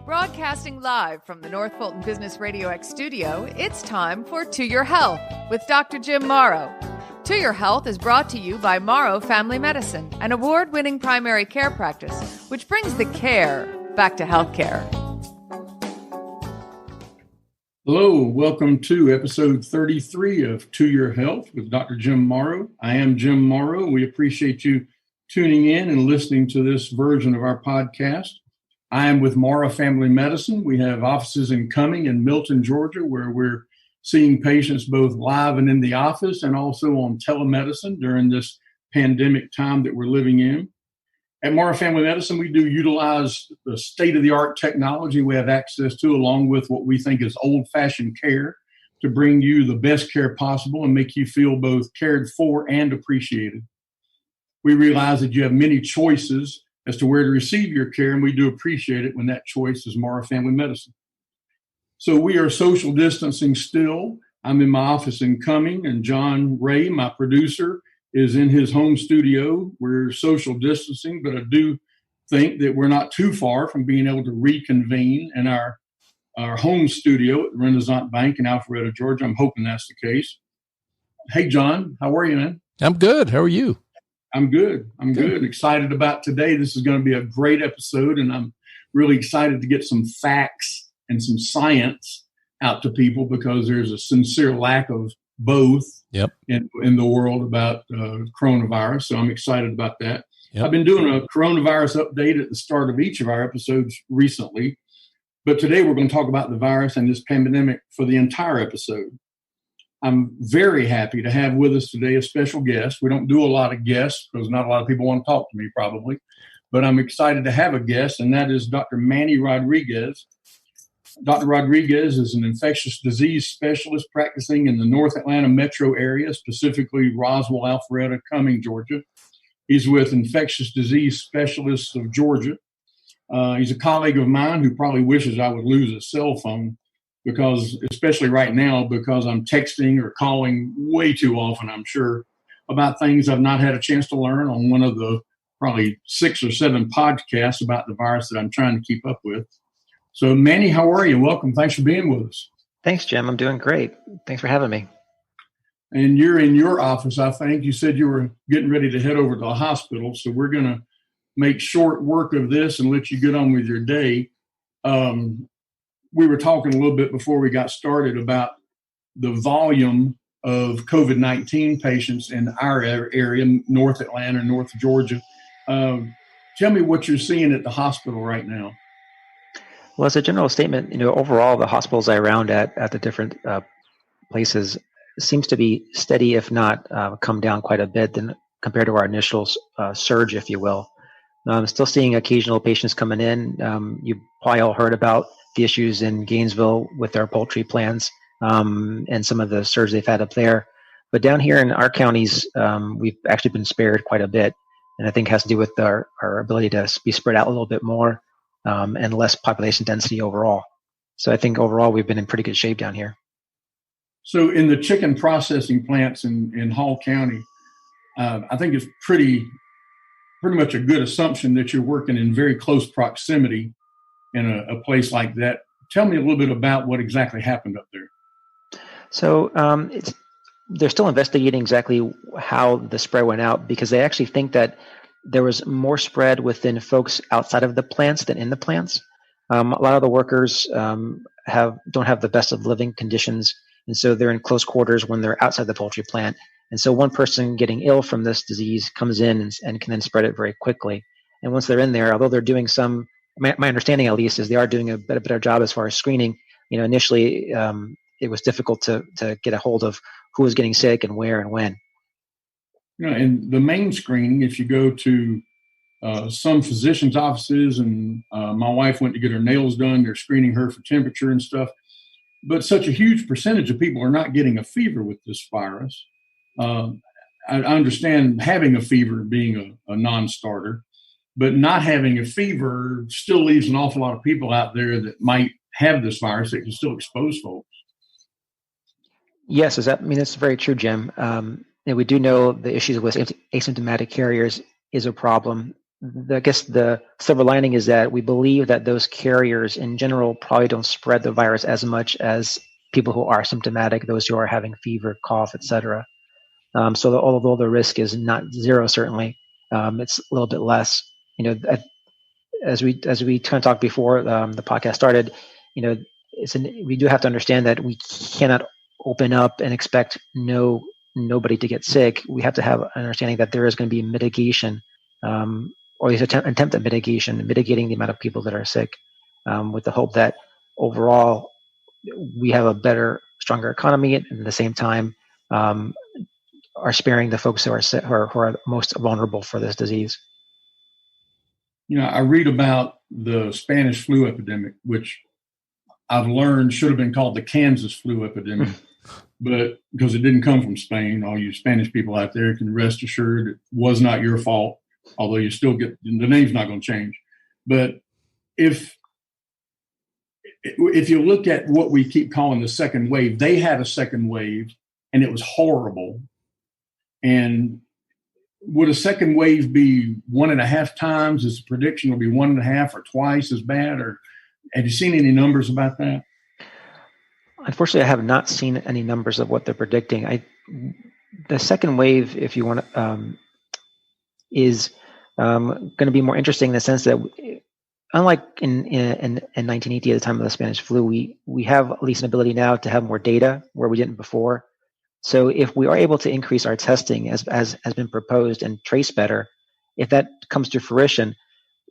Broadcasting live from the North Fulton Business RadioX studio, it's time for To Your Health with Dr. Jim Morrow. To Your Health is brought to you by Morrow Family Medicine, an award-winning primary care practice, which brings the care back to healthcare. Hello, welcome to episode 33 of To Your Health with Dr. Jim Morrow. I am Jim Morrow. We appreciate you tuning in and listening to this version of our podcast. I am with Morrow Family Medicine. We have offices in Cumming and Milton, Georgia, where we're seeing patients both live and in the office and also on telemedicine during this pandemic time that we're living in. At Morrow Family Medicine, we do utilize the state-of-the-art technology we have access to, along with what we think is old-fashioned care, to bring you the best care possible and make you feel both cared for and appreciated. We realize that you have many choices as to where to receive your care, and we do appreciate it when that choice is Morrow Family Medicine. So we are social distancing still. I'm in my office in Cumming, and John Ray, my producer, is in his home studio. We're social distancing, but I do think that we're not too far from being able to reconvene in our home studio at the Renaissance Bank in Alpharetta, Georgia. I'm hoping that's the case. Hey, John, how are you, man? I'm good. How are you? I'm good. Excited about today. This is going to be a great episode, and I'm really excited to get some facts and some science out to people because there's a sincere lack of both in the world about coronavirus. So I'm excited about that. I've been doing a coronavirus update at the start of each of our episodes recently, but today we're going to talk about the virus and this pandemic for the entire episode. I'm very happy to have with us today a special guest. We don't do a lot of guests because not a lot of people want to talk to me probably, but I'm excited to have a guest, and that is Dr. Manny Rodriguez. Dr. Rodriguez is an infectious disease specialist practicing in the North Atlanta metro area, specifically Roswell, Alpharetta, Cumming, Georgia. He's with Infectious Disease Specialists of Georgia. He's a colleague of mine who probably wishes I would lose a cell phone because, especially right now, because I'm texting or calling way too often, I'm sure, about things I've not had a chance to learn on one of the probably 6 or 7 podcasts about the virus that I'm trying to keep up with. So, Manny, how are you? Welcome. Thanks for being with us. Thanks, Jim. I'm doing great. Thanks for having me. And you're in your office, I think. You said you were getting ready to head over to the hospital, so we're going to make short work of this and let you get on with your day. We were talking a little bit before we got started about the volume of COVID-19 patients in our area, North Atlanta, North Georgia. Tell me what you're seeing at the hospital right now. Well, as a general statement, overall, the hospitals I round at the different places seems to be steady, if not come down quite a bit than compared to our initial surge, if you will. I'm still seeing occasional patients coming in. You probably all heard about the issues in Gainesville with their poultry plants and some of the surge they've had up there. But down here in our counties, we've actually been spared quite a bit. And I think it has to do with our ability to be spread out a little bit more and less population density overall. So I think overall we've been in pretty good shape down here. So in the chicken processing plants in Hall County, I think it's pretty much a good assumption that you're working in very close proximity in a place like that. Tell me a little bit about what exactly happened up there. So they're still investigating exactly how the spread went out because they actually think that there was more spread within folks outside of the plants than in the plants. A lot of the workers don't have the best of living conditions, and so they're in close quarters when they're outside the poultry plant. And so one person getting ill from this disease comes in and can then spread it very quickly. And once they're in there, although they're doing my understanding at least is they are doing a better job as far as screening. Initially it was difficult to get a hold of who was getting sick and where and when. And the main screening, if you go to some physicians' offices, and my wife went to get her nails done, they're screening her for temperature and stuff. But such a huge percentage of people are not getting a fever with this virus. I understand having a fever being a non-starter, but not having a fever still leaves an awful lot of people out there that might have this virus that can still expose folks. Yes, that's very true, Jim. And we do know the issues with asymptomatic carriers is a problem. I guess the silver lining is that we believe that those carriers in general probably don't spread the virus as much as people who are symptomatic, those who are having fever, cough, etc. So although the risk is not zero, certainly, it's a little bit less. As we kind of talked before the podcast started, we do have to understand that we cannot open up and expect nobody to get sick. We have to have an understanding that there is going to be mitigation, or at least attempt at mitigating the amount of people that are sick, with the hope that overall we have a better, stronger economy, and at the same time are sparing the folks who are sick, who are most vulnerable for this disease. I read about the Spanish flu epidemic, which I've learned should have been called the Kansas flu epidemic, but because it didn't come from Spain, all you Spanish people out there can rest assured it was not your fault, although you still get, the name's not going to change. But if you look at what we keep calling the second wave, they had a second wave and it was horrible. And would a second wave be 1.5 times? Is the prediction will be 1.5 or twice as bad? Or have you seen any numbers about that? Unfortunately, I have not seen any numbers of what they're predicting. The second wave, if you want to, is going to be more interesting in the sense that, unlike in 1980 at the time of the Spanish flu, we have at least an ability now to have more data where we didn't before. So if we are able to increase our testing as has been proposed and trace better, if that comes to fruition,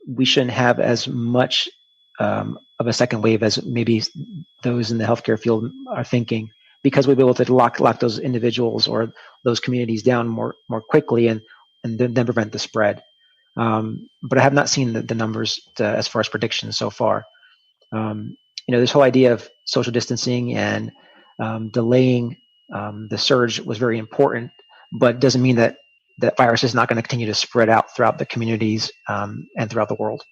we shouldn't have as much of a second wave as maybe those in the healthcare field are thinking, because we'll be able to lock those individuals or those communities down more quickly and then prevent the spread. But I have not seen the numbers as far as predictions so far. This whole idea of social distancing and delaying the surge was very important, but doesn't mean that the virus is not going to continue to spread out throughout the communities and throughout the world.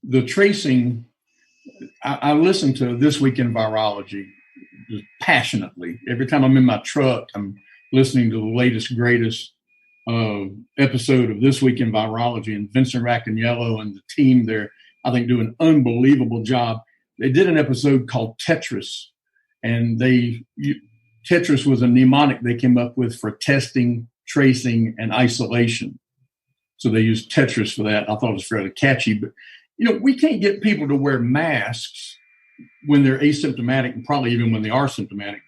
The tracing, I listen to This Week in Virology just passionately. Every time I'm in my truck, I'm listening to the latest, greatest episode of This Week in Virology, and Vincent Racaniello and the team there, I think, do an unbelievable job. They did an episode called Tetris, and Tetris was a mnemonic they came up with for testing, tracing, and isolation. So they used Tetris for that. I thought it was fairly catchy, but we can't get people to wear masks when they're asymptomatic, and probably even when they are symptomatic.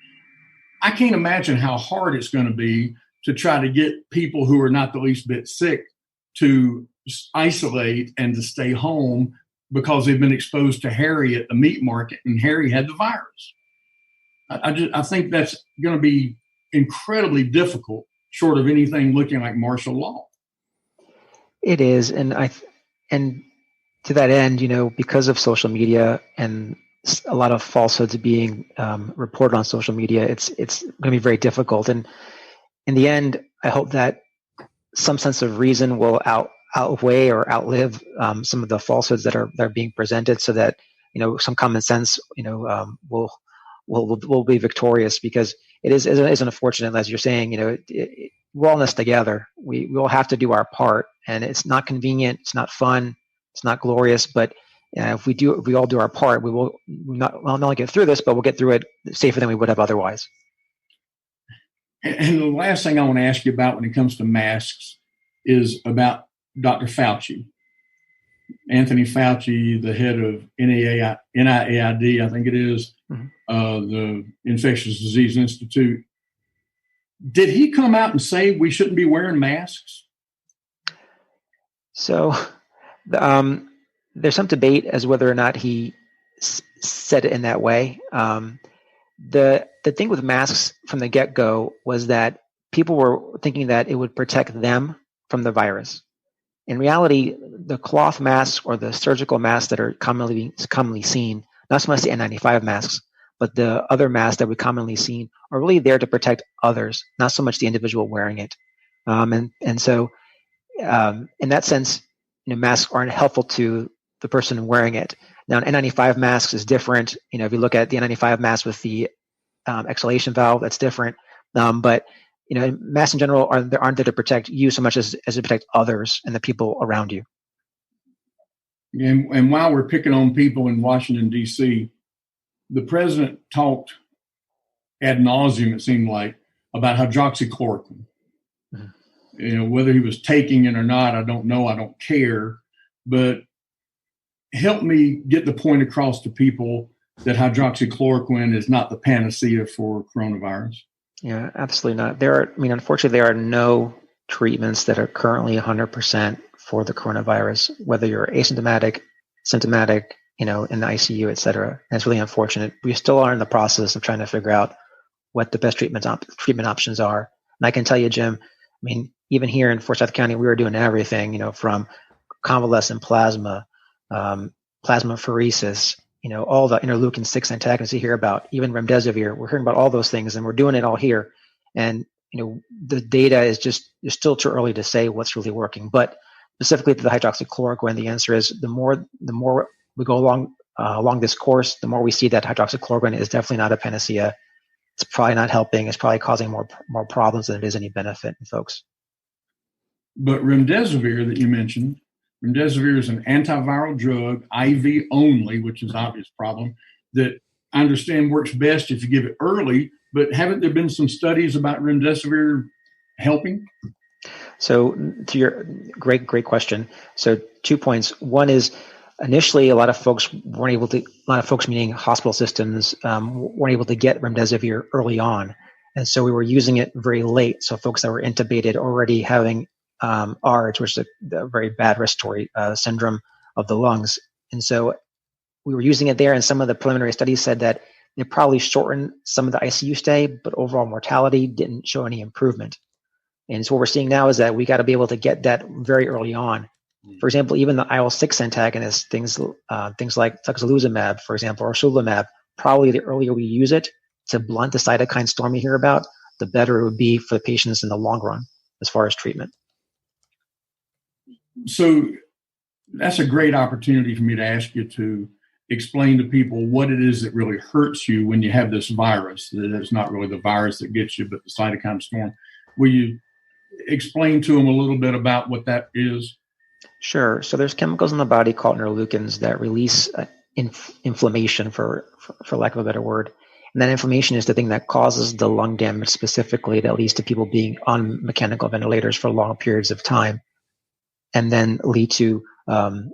I can't imagine how hard it's going to be to try to get people who are not the least bit sick to isolate and to stay home because they've been exposed to Harry at the meat market and Harry had the virus. I think that's going to be incredibly difficult, short of anything looking like martial law. It is, and to that end, because of social media and a lot of falsehoods being reported on social media, it's going to be very difficult. And in the end, I hope that some sense of reason will outweigh or outlive some of the falsehoods that are being presented, so that some common sense will be victorious. Because it is unfortunate, as you're saying. We're all in this together. We all have to do our part, and it's not convenient. It's not fun. It's not glorious, but if we all do our part, we will not only get through this, but we'll get through it safer than we would have otherwise. And the last thing I want to ask you about when it comes to masks is about Dr. Fauci. Anthony Fauci, the head of NIAID, I think it is, the Infectious Disease Institute. Did he come out and say we shouldn't be wearing masks? So there's some debate as whether or not he said it in that way. The thing with masks from the get-go was that people were thinking that it would protect them from the virus. In reality, the cloth masks or the surgical masks that are commonly seen, not so much the N95 masks, but the other masks that we commonly seen, are really there to protect others, not so much the individual wearing it. So in that sense, masks aren't helpful to the person wearing it. Now, an N95 mask is different. If you look at the N95 mask with the exhalation valve, that's different. But masks in general aren't there to protect you so much as to protect others and the people around you. And while we're picking on people in Washington, D.C., the president talked ad nauseum, it seemed like, about hydroxychloroquine. Mm-hmm. Whether he was taking it or not, I don't know. I don't care. But help me get the point across to people that hydroxychloroquine is not the panacea for coronavirus. Yeah, absolutely not. Unfortunately, there are no treatments that are currently 100% for the coronavirus, whether you're asymptomatic, symptomatic, in the ICU, et cetera. And it's really unfortunate. We still are in the process of trying to figure out what the best treatment options are. And I can tell you, Jim, even here in Forsyth County, we were doing everything, from convalescent plasma, plasmapheresis, all the interleukin-6 antagonists you hear about, even remdesivir. We're hearing about all those things, and we're doing it all here. And the data is still too early to say what's really working. But specifically to the hydroxychloroquine, the answer is the more we go along this course, the more we see that hydroxychloroquine is definitely not a panacea. It's probably not helping. It's probably causing more problems than it is any benefit in folks. But remdesivir that you mentioned, remdesivir is an antiviral drug, IV only, which is an obvious problem, that I understand works best if you give it early. But haven't there been some studies about remdesivir helping? So to your great question. So 2 points. One is initially a lot of folks, meaning hospital systems, weren't able to get remdesivir early on. And so we were using it very late. So folks that were intubated already having ARDS, which is a very bad respiratory syndrome of the lungs. And so we were using it there, and some of the preliminary studies said that it probably shortened some of the ICU stay, but overall mortality didn't show any improvement. And so what we're seeing now is that we got to be able to get that very early on. For example, even the IL-6 antagonists, things like tocilizumab, for example, or sulimumab, probably the earlier we use it to blunt the cytokine storm you hear about, the better it would be for the patients in the long run as far as treatment. So that's a great opportunity for me to ask you to explain to people what it is that really hurts you when you have this virus, that it's not really the virus that gets you, but the cytokine storm. Will you explain to them a little bit about what that is? Sure. So there's chemicals in the body called interleukins that release inflammation, for lack of a better word. And that inflammation is the thing that causes the lung damage specifically that leads to people being on mechanical ventilators for long periods of time, and then lead to the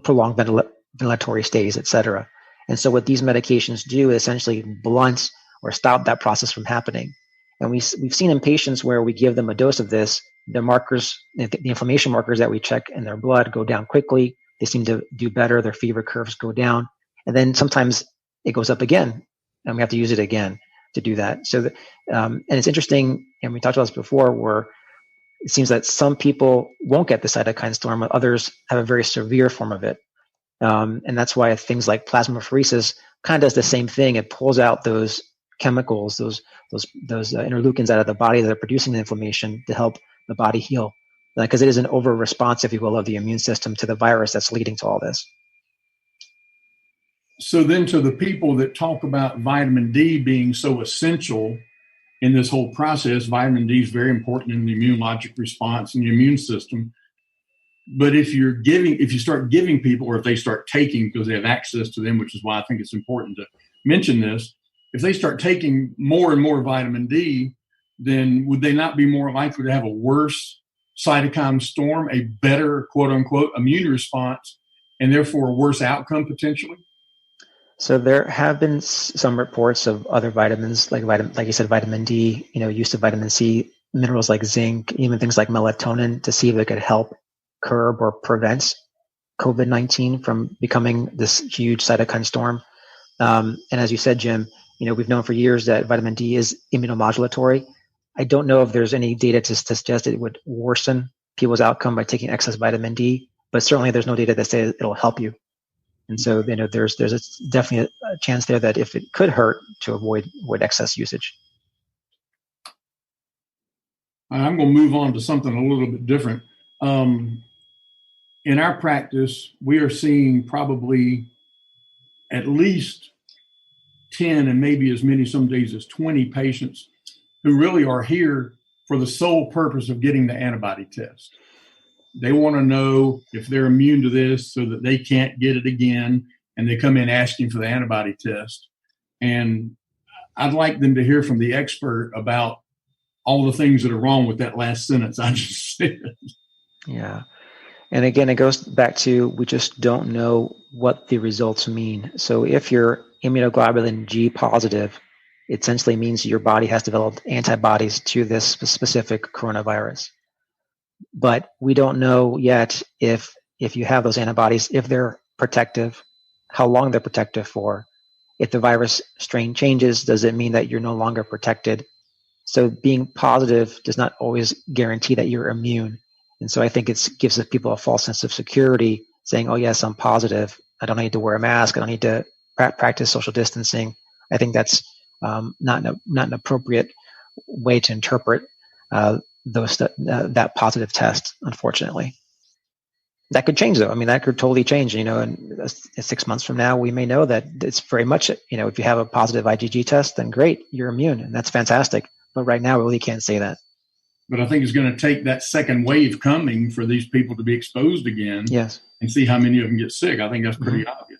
prolonged ventilatory stays, et cetera. And so what these medications do is essentially blunt or stop that process from happening. And we've seen in patients where we give them a dose of this, the markers, the inflammation markers that we check in their blood go down quickly. They seem to do better. Their fever curves go down. And then sometimes it goes up again, and we have to use it again to do that. So, and it's interesting, and we talked about this before, where it seems that some people won't get the cytokine storm, but others have a very severe form of it. And that's why things like plasmapheresis kind of does the same thing. It pulls out those chemicals, those interleukins out of the body that are producing the inflammation to help the body heal, because it is an over response, if you will, of the immune system to the virus that's leading to all this. So then, to the people that talk about vitamin D being so essential in this whole process, vitamin D is very important in the immunologic response and the immune system. But if you start giving people, or if they start taking, because they have access to them, which is why I think it's important to mention this, if they start taking more and more vitamin D, then would they not be more likely to have a worse cytokine storm, a better, quote unquote, immune response, and therefore a worse outcome potentially? So there have been some reports of other vitamins, like you said, vitamin D, use of vitamin C, minerals like zinc, even things like melatonin, to see if it could help curb or prevent COVID-19 from becoming this huge cytokine storm. And as you said, Jim, we've known for years that vitamin D is immunomodulatory. I don't know if there's any data to suggest it would worsen people's outcome by taking excess vitamin D, but certainly there's no data that says it'll help you. And so, there's definitely a chance there that if it could hurt, to avoid excess usage. I'm going to move on to something a little bit different. In our practice, we are seeing probably at least 10 and maybe as many some days as 20 patients who really are here for the sole purpose of getting the antibody test. They want to know if they're immune to this so that they can't get it again, and they come in asking for the antibody test. And I'd like them to hear from the expert about all the things that are wrong with that last sentence I just said. Yeah. And again, it goes back to, we just don't know what the results mean. So if you're immunoglobulin G positive, it essentially means your body has developed antibodies to this specific coronavirus. But we don't know yet if you have those antibodies, if they're protective, how long they're protective for. If the virus strain changes, does it mean that you're no longer protected? So being positive does not always guarantee that you're immune. And so I think it gives people a false sense of security, saying, oh, yes, I'm positive. I don't need to wear a mask. I don't need to practice social distancing. I think that's not an appropriate way to interpret that positive test, unfortunately. That could change, though. I mean, that could totally change. In 6 months from now, we may know that it's very much, if you have a positive IgG test, then great, you're immune, and that's fantastic. But right now, we really can't say that. But I think it's going to take that second wave coming for these people to be exposed again. Yes. And see how many of them get sick. I think that's pretty obvious.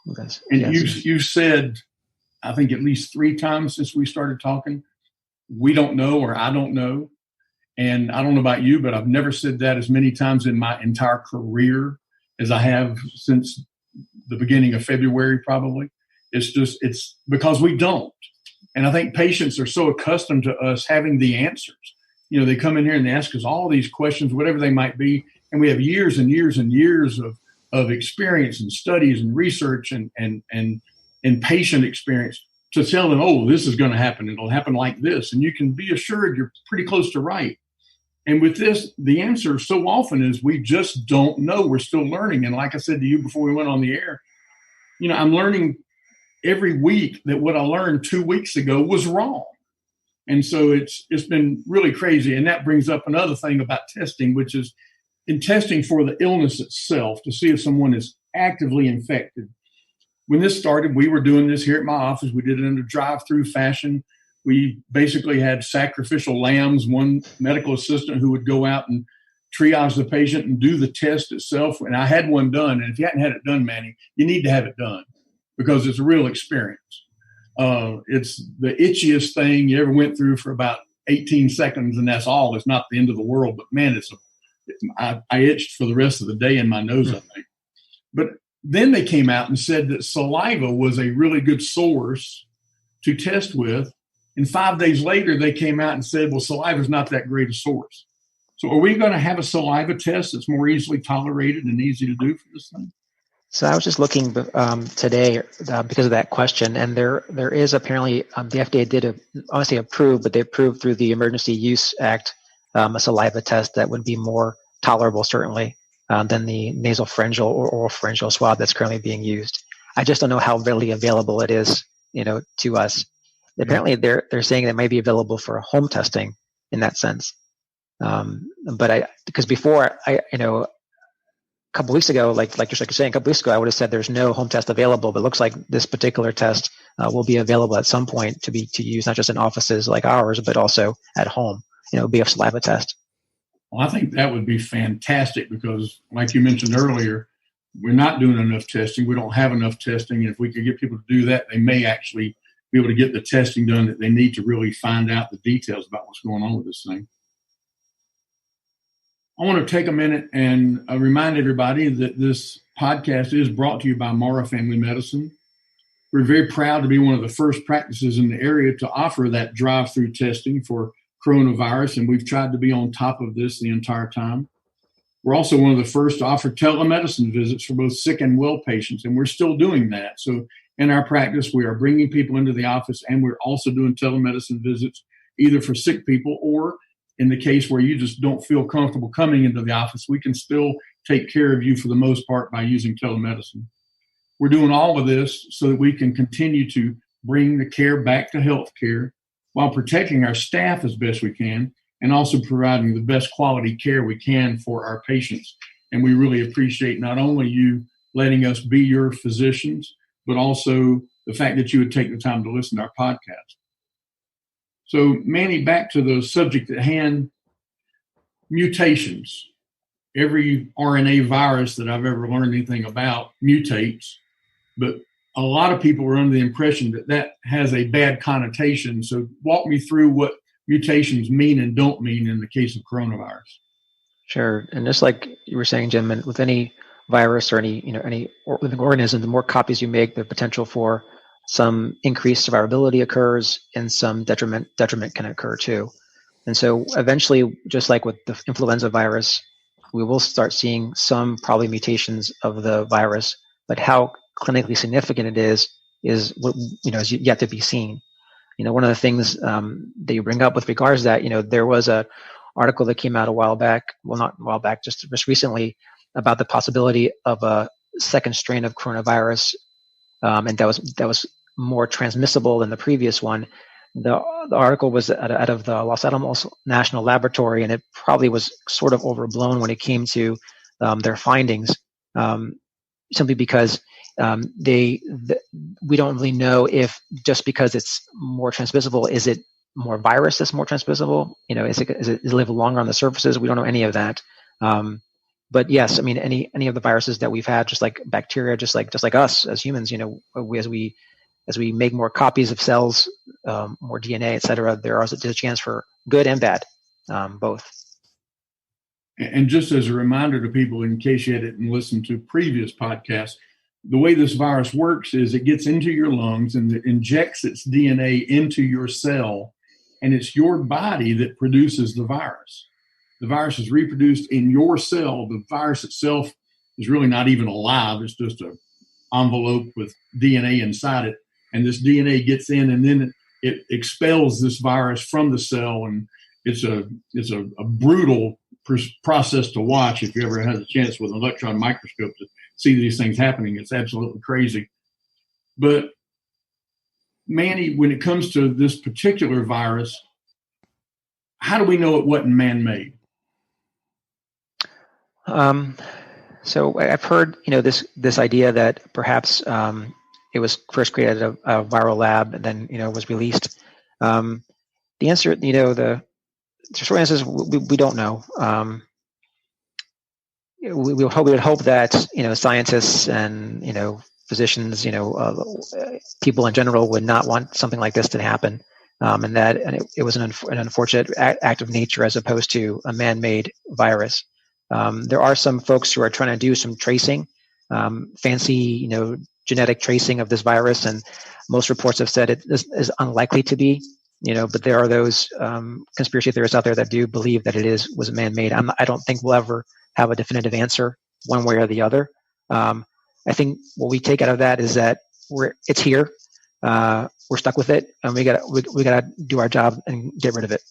Yes. And yes. you said, I think at least 3 times since we started talking, we don't know, or I don't know. And I don't know about you, but I've never said that as many times in my entire career as I have since the beginning of February, probably. It's because we don't. And I think patients are so accustomed to us having the answers. They come in here and they ask us all these questions, whatever they might be. And we have years and years and years of experience and studies and research and patient experience to tell them, oh, this is going to happen. It'll happen like this. And you can be assured you're pretty close to right. And with this, the answer so often is we just don't know. We're still learning. And like I said to you before we went on the air, I'm learning every week that what I learned 2 weeks ago was wrong. And so it's been really crazy. And that brings up another thing about testing, which is in testing for the illness itself to see if someone is actively infected. When this started, we were doing this here at my office. We did it in a drive-through fashion. We basically had sacrificial lambs, one medical assistant who would go out and triage the patient and do the test itself. And I had one done. And if you hadn't had it done, Manny, you need to have it done because it's a real experience. It's the itchiest thing you ever went through for about 18 seconds, and that's all. It's not the end of the world. But, man, I itched for the rest of the day in my nose, I think. But then they came out and said that saliva was a really good source to test with. And 5 days later, they came out and said, well, saliva is not that great a source. So are we going to have a saliva test that's more easily tolerated and easy to do for this thing? So I was just looking today because of that question, and there is apparently the FDA did honestly approve, but they approved through the Emergency Use Act a saliva test that would be more tolerable, certainly, than the nasopharyngeal or oropharyngeal swab that's currently being used. I just don't know how readily available it is, to us. Apparently, they're saying that may be available for home testing in that sense. But because before a couple weeks ago, like you're saying, a couple weeks ago, I would have said there's no home test available, but it looks like this particular test will be available at some point to use not just in offices like ours, but also at home. Be a saliva test. Well, I think that would be fantastic because, like you mentioned earlier, we're not doing enough testing. We don't have enough testing. And if we could get people to do that, they may actually be able to get the testing done that they need to really find out the details about what's going on with this thing. I want to take a minute and remind everybody that this podcast is brought to you by Morrow Family Medicine. We're very proud to be one of the first practices in the area to offer that drive-through testing for coronavirus, and we've tried to be on top of this the entire time. We're also one of the first to offer telemedicine visits for both sick and well patients, and we're still doing that. So in our practice, we are bringing people into the office, and we're also doing telemedicine visits either for sick people or in the case where you just don't feel comfortable coming into the office, we can still take care of you for the most part by using telemedicine. We're doing all of this so that we can continue to bring the care back to healthcare while protecting our staff as best we can and also providing the best quality care we can for our patients. And we really appreciate not only you letting us be your physicians, but also the fact that you would take the time to listen to our podcast. So, Manny, back to the subject at hand, mutations. Every RNA virus that I've ever learned anything about mutates, but a lot of people are under the impression that that has a bad connotation. So walk me through what mutations mean and don't mean in the case of coronavirus. Sure. And just like you were saying, Jim, with any virus or any living organism, the more copies you make, the potential for some increased survivability occurs and some detriment can occur too. And so eventually, just like with the influenza virus, we will start seeing some probably mutations of the virus, but how clinically significant it is what, is yet to be seen. One of the things that you bring up with regards to that, there was a article that came out a while back, well, not a while back, just recently, about the possibility of a second strain of coronavirus, and that was more transmissible than the previous one. The article was out of the Los Alamos National Laboratory, and it probably was sort of overblown when it came to their findings, simply because we don't really know if just because it's more transmissible, is it more virus that's more transmissible? Is it live longer on the surfaces? We don't know any of that. But yes, I mean, any of the viruses that we've had, just like bacteria, just like us as humans, as we make more copies of cells, more DNA, et cetera, there's a chance for good and bad, both. And just as a reminder to people, in case you hadn't listened to previous podcasts, the way this virus works is it gets into your lungs and it injects its DNA into your cell, and it's your body that produces the virus. The virus is reproduced in your cell. The virus itself is really not even alive. It's just an envelope with DNA inside it. And this DNA gets in, and then it expels this virus from the cell. And it's a brutal process to watch if you ever had a chance with an electron microscope to see these things happening. It's absolutely crazy. But Manny, when it comes to this particular virus, how do we know it wasn't man-made? So I've heard, this idea that perhaps it was first created at a viral lab and then, was released. The answer, the short answer is we don't know. We would hope that, scientists and, physicians, people in general would not want something like this to happen. And it was an unfortunate act of nature as opposed to a man-made virus. There are some folks who are trying to do some tracing, fancy, genetic tracing of this virus, and most reports have said it is unlikely to be, but there are those conspiracy theorists out there that do believe that it was man-made. I don't think we'll ever have a definitive answer one way or the other. I think what we take out of that is that it's here, we're stuck with it, and we gotta do our job and get rid of it.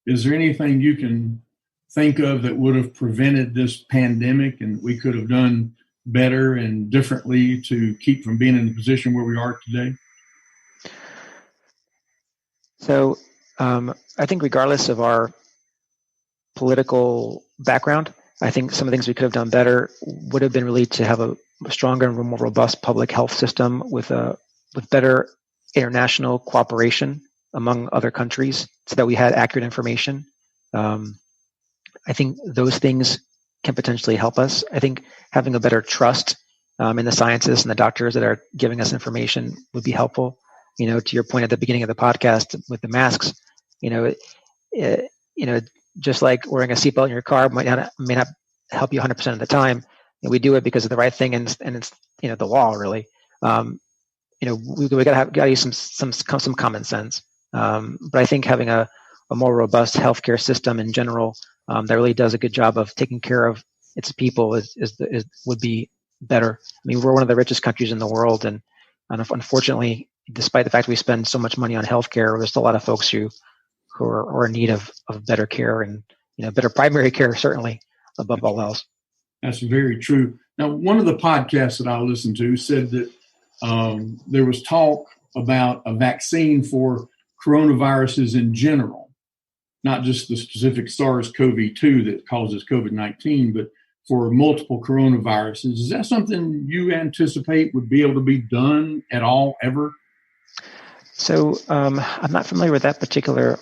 Is there anything you can think of that would have prevented this pandemic and we could have done better and differently to keep from being in the position where we are today? So I think regardless of our political background, I think some of the things we could have done better would have been really to have a stronger and more robust public health system with better international cooperation among other countries so that we had accurate information. I think those things can potentially help us. I think having a better trust in the scientists and the doctors that are giving us information would be helpful. To your point at the beginning of the podcast with the masks, just like wearing a seatbelt in your car may not help you 100% of the time. We do it because of the right thing, and it's the law really. We gotta use some common sense. But I think having a more robust healthcare system in general that really does a good job of taking care of its people would be better. I mean, we're one of the richest countries in the world, and unfortunately, despite the fact we spend so much money on healthcare, there's still a lot of folks who are in need of better care and better primary care, certainly above all else. That's very true. Now, one of the podcasts that I listened to said that there was talk about a vaccine for coronaviruses in general, not just the specific SARS-CoV-2 that causes COVID-19, but for multiple coronaviruses. Is that something you anticipate would be able to be done at all, ever? So I'm not familiar with that particular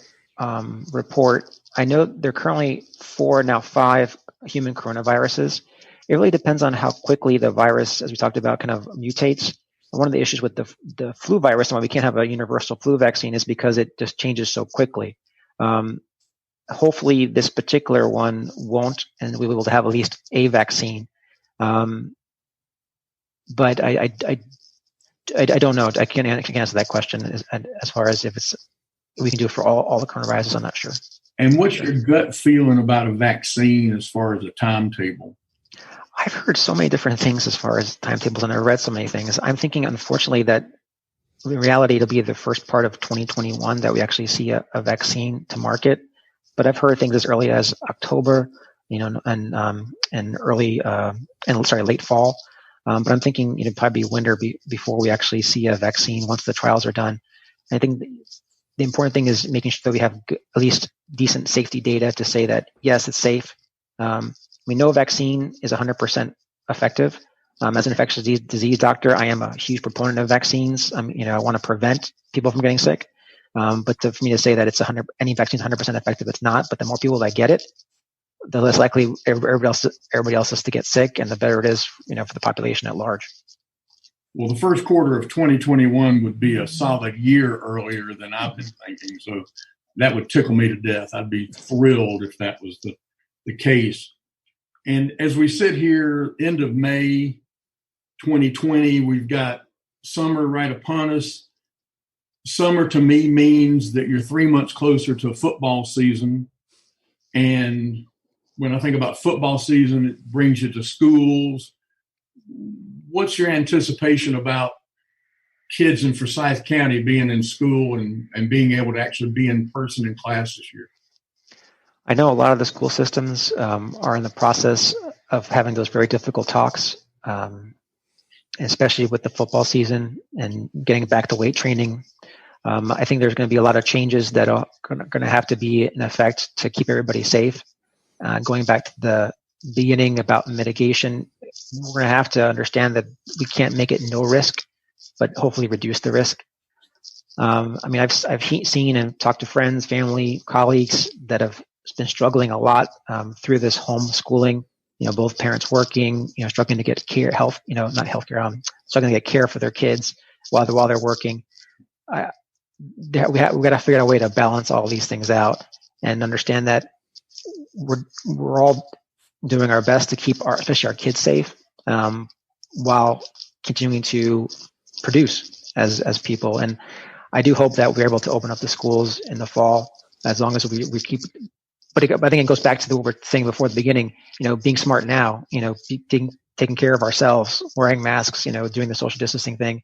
report. I know there are currently 4, now 5 human coronaviruses. It really depends on how quickly the virus, as we talked about, kind of mutates. And one of the issues with the flu virus and why we can't have a universal flu vaccine is because it just changes so quickly. Hopefully this particular one won't, and we will have at least a vaccine. But I don't know. I can't answer that question as far as if we can do it for all the coronaviruses. I'm not sure. And what's your gut feeling about a vaccine as far as a timetable? I've heard so many different things as far as timetables, and I've read so many things. I'm thinking, unfortunately, that in reality, it'll be the first part of 2021 that we actually see a vaccine to market. But I've heard things as early as October, and early, late fall. But I'm thinking it'd probably be winter before we actually see a vaccine once the trials are done. And I think the important thing is making sure that we have at least decent safety data to say that, yes, it's safe. We know a vaccine is 100% effective. As an infectious disease doctor, I am a huge proponent of vaccines. I want to prevent people from getting sick. But for me to say that any vaccine is 100% effective, it's not. But the more people that get it, the less likely everybody else is to get sick, and the better it is, for the population at large. Well, the first quarter of 2021 would be a solid year earlier than I've been thinking. So that would tickle me to death. I'd be thrilled if that was the case. And as we sit here, end of May 2020, we've got summer right upon us. Summer to me means that you're 3 months closer to football season. And when I think about football season, it brings you to schools. What's your anticipation about kids in Forsyth County being in school and being able to actually be in person in class this year? I know a lot of the school systems are in the process of having those very difficult talks, especially with the football season and getting back to weight training. I think there's going to be a lot of changes that are going to have to be in effect to keep everybody safe. Going back to the beginning about mitigation, we're going to have to understand that we can't make it no risk, but hopefully reduce the risk. I've seen and talked to friends, family, colleagues that have been struggling a lot through this homeschooling. Both parents working, struggling to get care, struggling to get care for their kids while they're working. We got to figure out a way to balance all these things out and understand that we're all doing our best to keep especially our kids safe, while continuing to produce as people. And I do hope that we're able to open up the schools in the fall, as long as we keep. But I think it goes back to what we were saying before the beginning. Being smart now. Taking care of ourselves, wearing masks. Doing the social distancing thing.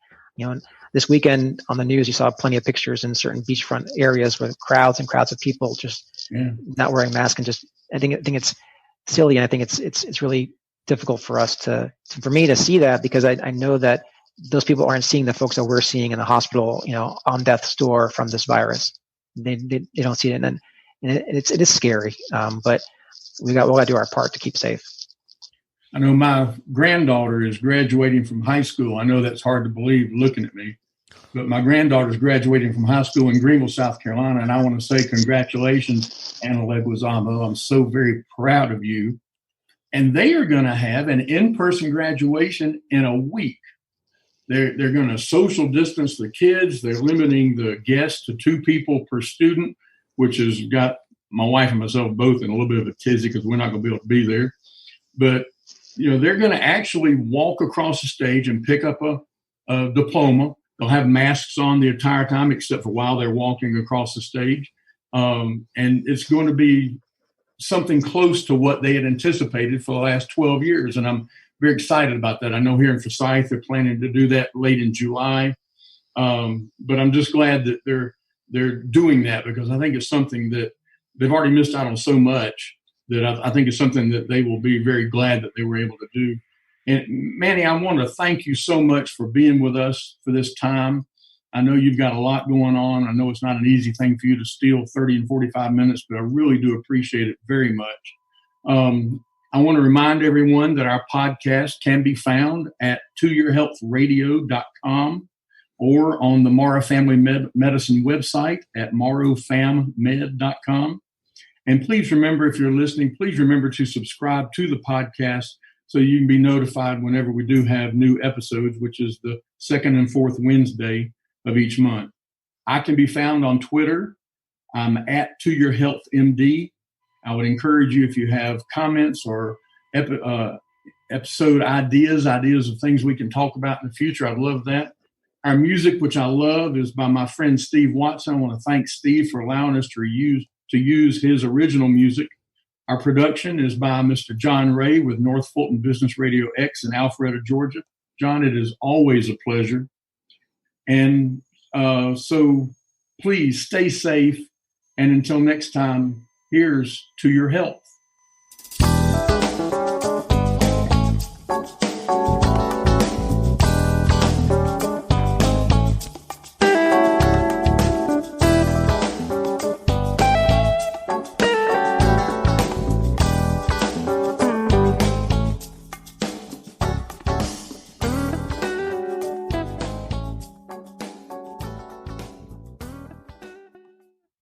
This weekend on the news, you saw plenty of pictures in certain beachfront areas with crowds and crowds of people just not wearing masks, and just I think it's silly, and I think it's really difficult for us for me to see that, because I know that those people aren't seeing the folks that we're seeing in the hospital, on death's door from this virus. They don't see it, and it is scary. But we'll got to do our part to keep safe. I know my granddaughter is graduating from high school. I know that's hard to believe looking at me, but my granddaughter is graduating from high school in Greenville, South Carolina, and I want to say congratulations, Anna Leguizamo. I'm so very proud of you. And they are going to have an in-person graduation in a week. They're going to social distance the kids. They're limiting the guests to 2 people per student, which has got my wife and myself both in a little bit of a tizzy because we're not going to be able to be there. But they're going to actually walk across the stage and pick up a diploma. They'll have masks on the entire time, except for while they're walking across the stage. And it's going to be something close to what they had anticipated for the last 12 years. And I'm very excited about that. I know here in Forsyth, they're planning to do that late in July. But I'm just glad that they're doing that, because I think it's something that they've already missed out on so much, that I think it's something that they will be very glad that they were able to do. And Manny, I want to thank you so much for being with us for this time. I know you've got a lot going on. I know it's not an easy thing for you to steal 30 and 45 minutes, but I really do appreciate it very much. I want to remind everyone that our podcast can be found at toyourhealthradio.com or on the Morrow Family Medicine website at morrowfammed.com. And please remember, if you're listening, please remember to subscribe to the podcast so you can be notified whenever we do have new episodes, which is the second and fourth Wednesday of each month. I can be found on Twitter. I'm at To Your Health MD. I would encourage you, if you have comments or episode ideas of things we can talk about in the future, I'd love that. Our music, which I love, is by my friend Steve Watson. I want to thank Steve for allowing us to use his original music. Our production is by Mr. John Ray with North Fulton Business Radio X in Alpharetta, Georgia. John, it is always a pleasure. And so please stay safe. And until next time, here's to your health.